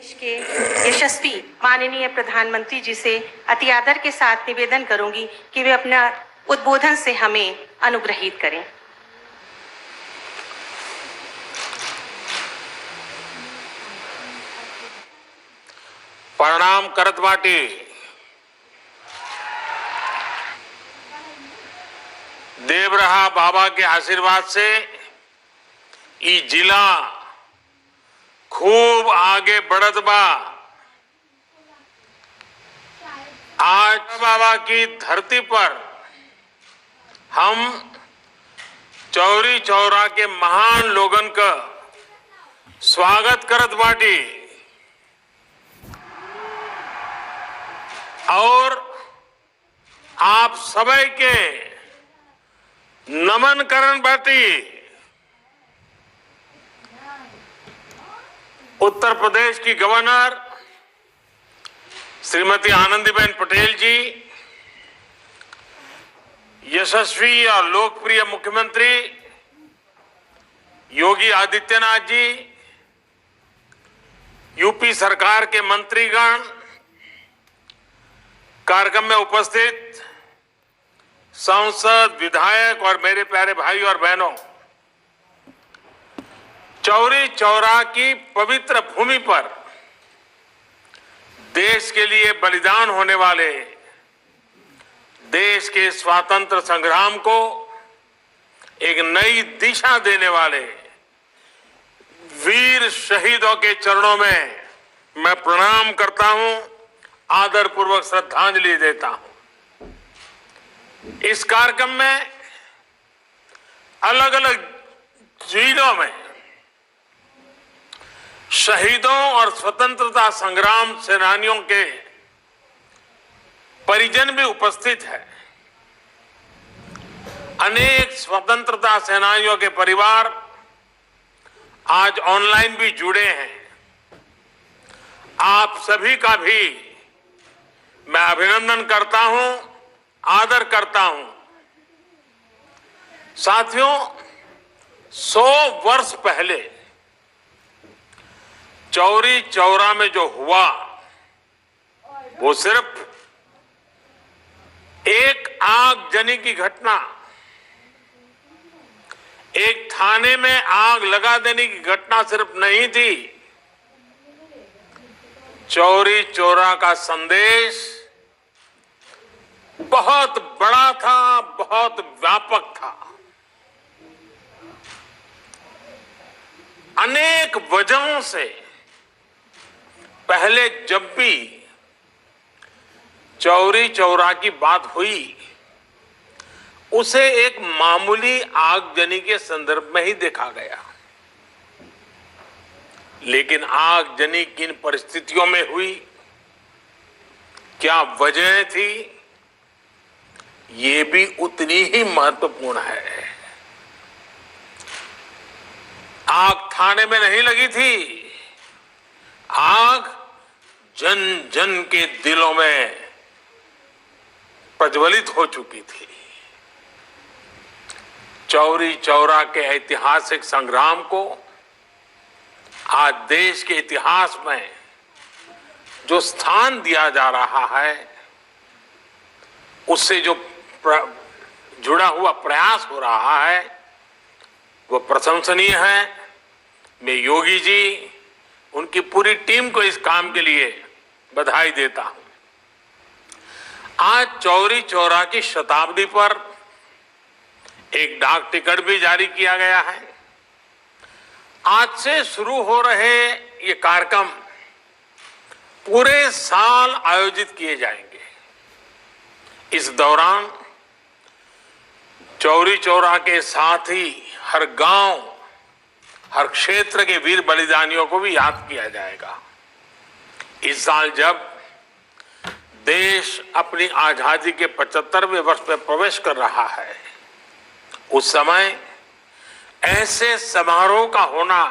देश के यशस्वी माननीय प्रधानमंत्री जी से अति आदर के साथ निवेदन करूंगी कि वे अपना उद्बोधन से हमें अनुग्रहित करें। प्रणाम करत बाटी। देव रहा बाबा के आशीर्वाद से ई जिला खूब आगे बढ़त बा। आज बाबा की धरती पर हम चौरी चौरा के महान लोगन का स्वागत करत बाटी और आप सभी के नमन करन बाटी। उत्तर प्रदेश की गवर्नर श्रीमती आनंदीबेन पटेल जी, यशस्वी और लोकप्रिय मुख्यमंत्री योगी आदित्यनाथ जी, यूपी सरकार के मंत्रीगण, कार्यक्रम में उपस्थित सांसद, विधायक और मेरे प्यारे भाई और बहनों, चौरी चौरा की पवित्र भूमि पर देश के लिए बलिदान होने वाले, देश के स्वातंत्र संग्राम को एक नई दिशा देने वाले वीर शहीदों के चरणों में मैं प्रणाम करता हूं, आदरपूर्वक श्रद्धांजलि देता हूं। इस कार्यक्रम में अलग अलग जिलों में शहीदों और स्वतंत्रता संग्राम सेनानियों के परिजन भी उपस्थित है। अनेक स्वतंत्रता सेनानियों के परिवार आज ऑनलाइन भी जुड़े हैं। आप सभी का भी मैं अभिनंदन करता हूं, आदर करता हूं। साथियों, 100 वर्ष पहले चौरी चौरा में जो हुआ वो सिर्फ एक आगजनी की घटना, एक थाने में आग लगा देने की घटना सिर्फ नहीं थी। चौरी चौरा का संदेश बहुत बड़ा था, बहुत व्यापक था। अनेक वजहों से पहले जब भी चौरी चौरा की बात हुई उसे एक मामूली आगजनी के संदर्भ में ही देखा गया, लेकिन आगजनी किन परिस्थितियों में हुई, क्या वजह थी, ये भी उतनी ही महत्वपूर्ण है। आग थाने में नहीं लगी थी, आग जन जन के दिलों में प्रज्वलित हो चुकी थी। चौरी चौरा के ऐतिहासिक संग्राम को आज देश के इतिहास में जो स्थान दिया जा रहा है, उससे जो जुड़ा हुआ प्रयास हो रहा है वो प्रशंसनीय है। मैं योगी जी, उनकी पूरी टीम को इस काम के लिए बधाई देता हूं। आज चौरी चौरा की शताब्दी पर एक डाक टिकट भी जारी किया गया है। आज से शुरू हो रहे ये कार्यक्रम पूरे साल आयोजित किए जाएंगे। इस दौरान चौरी चौरा के साथ ही हर गांव, हर क्षेत्र के वीर बलिदानियों को भी याद किया जाएगा। इस साल जब देश अपनी आजादी के 75वें वर्ष में प्रवेश कर रहा है, उस समय ऐसे समारोह का होना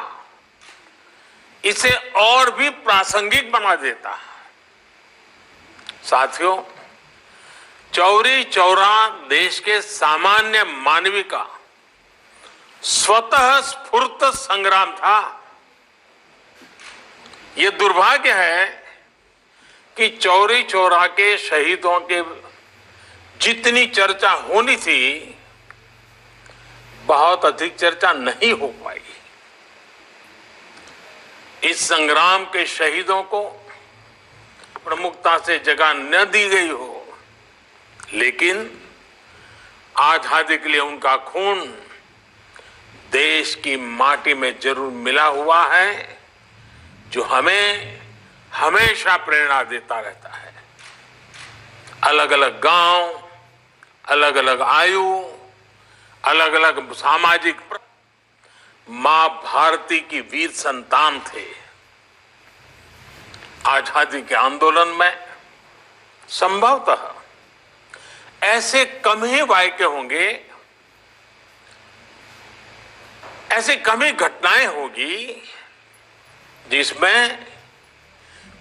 इसे और भी प्रासंगिक बना देता है। साथियों, चौरी चौरा देश के सामान्य मानवी का स्वतः स्फूर्त संग्राम था। ये दुर्भाग्य है कि चौरी चौरा के शहीदों के जितनी चर्चा होनी थी, बहुत अधिक चर्चा नहीं हो पाई। इस संग्राम के शहीदों को प्रमुखता से जगह न दी गई हो, लेकिन आजादी के लिए उनका खून देश की माटी में जरूर मिला हुआ है, जो हमें हमेशा प्रेरणा देता रहता है। अलग अलग गांव, अलग अलग आयु, अलग अलग सामाजिक, मां भारती की वीर संतान थे। आजादी के आंदोलन में संभवतः ऐसे कम ही वाक्य होंगे, ऐसे कम ही घटनाएं होगी जिसमें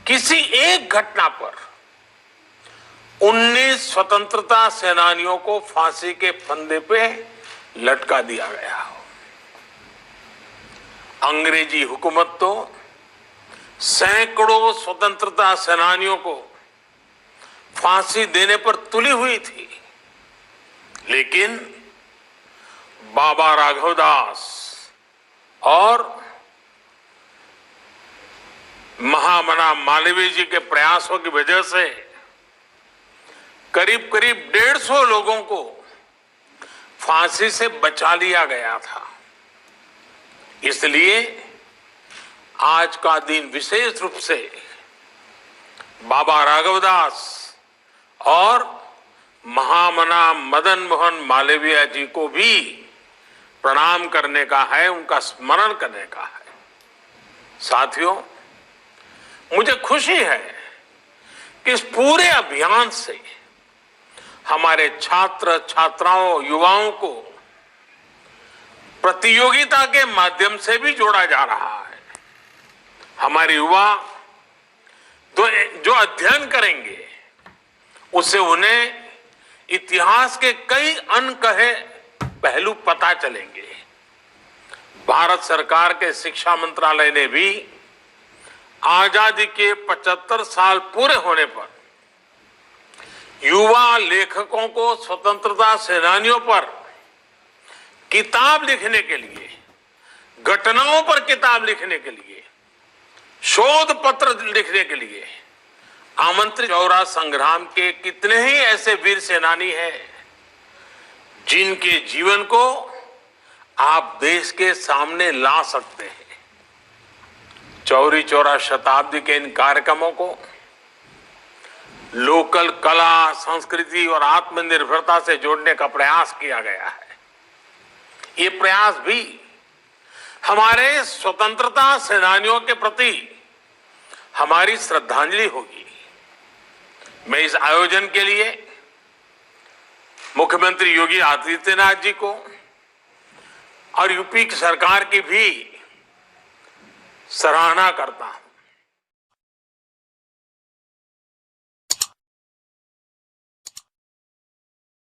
किसी एक घटना पर 19 स्वतंत्रता सेनानियों को फांसी के फंदे पे लटका दिया गया हो। अंग्रेजी हुकूमत तो सैकड़ों स्वतंत्रता सेनानियों को फांसी देने पर तुली हुई थी, लेकिन बाबा राघवदास और महामना मालवीय जी के प्रयासों की वजह से करीब करीब 150 लोगों को फांसी से बचा लिया गया था। इसलिए आज का दिन विशेष रूप से बाबा राघवदास और महामना मदन मोहन मालवीय जी को भी प्रणाम करने का है, उनका स्मरण करने का है। साथियों, मुझे खुशी है कि इस पूरे अभियान से हमारे छात्र छात्राओं युवाओं को प्रतियोगिता के माध्यम से भी जोड़ा जा रहा है। हमारे युवा जो अध्ययन करेंगे उससे उन्हें इतिहास के कई अनकहे पहलू पता चलेंगे। भारत सरकार के शिक्षा मंत्रालय ने भी आजादी के 75 साल पूरे होने पर युवा लेखकों को स्वतंत्रता सेनानियों पर किताब लिखने के लिए, घटनाओं पर किताब लिखने के लिए, शोध पत्र लिखने के लिए आमंत्रित। चौरा संग्राम के कितने ही ऐसे वीर सेनानी हैं जिनके जीवन को आप देश के सामने ला सकते हैं। चौरी चौरा शताब्दी के इन कार्यक्रमों को लोकल कला, संस्कृति और आत्मनिर्भरता से जोड़ने का प्रयास किया गया है। ये प्रयास भी हमारे स्वतंत्रता सेनानियों के प्रति हमारी श्रद्धांजलि होगी। मैं इस आयोजन के लिए मुख्यमंत्री योगी आदित्यनाथ जी को और यूपी की सरकार की भी सराहना करता हूं।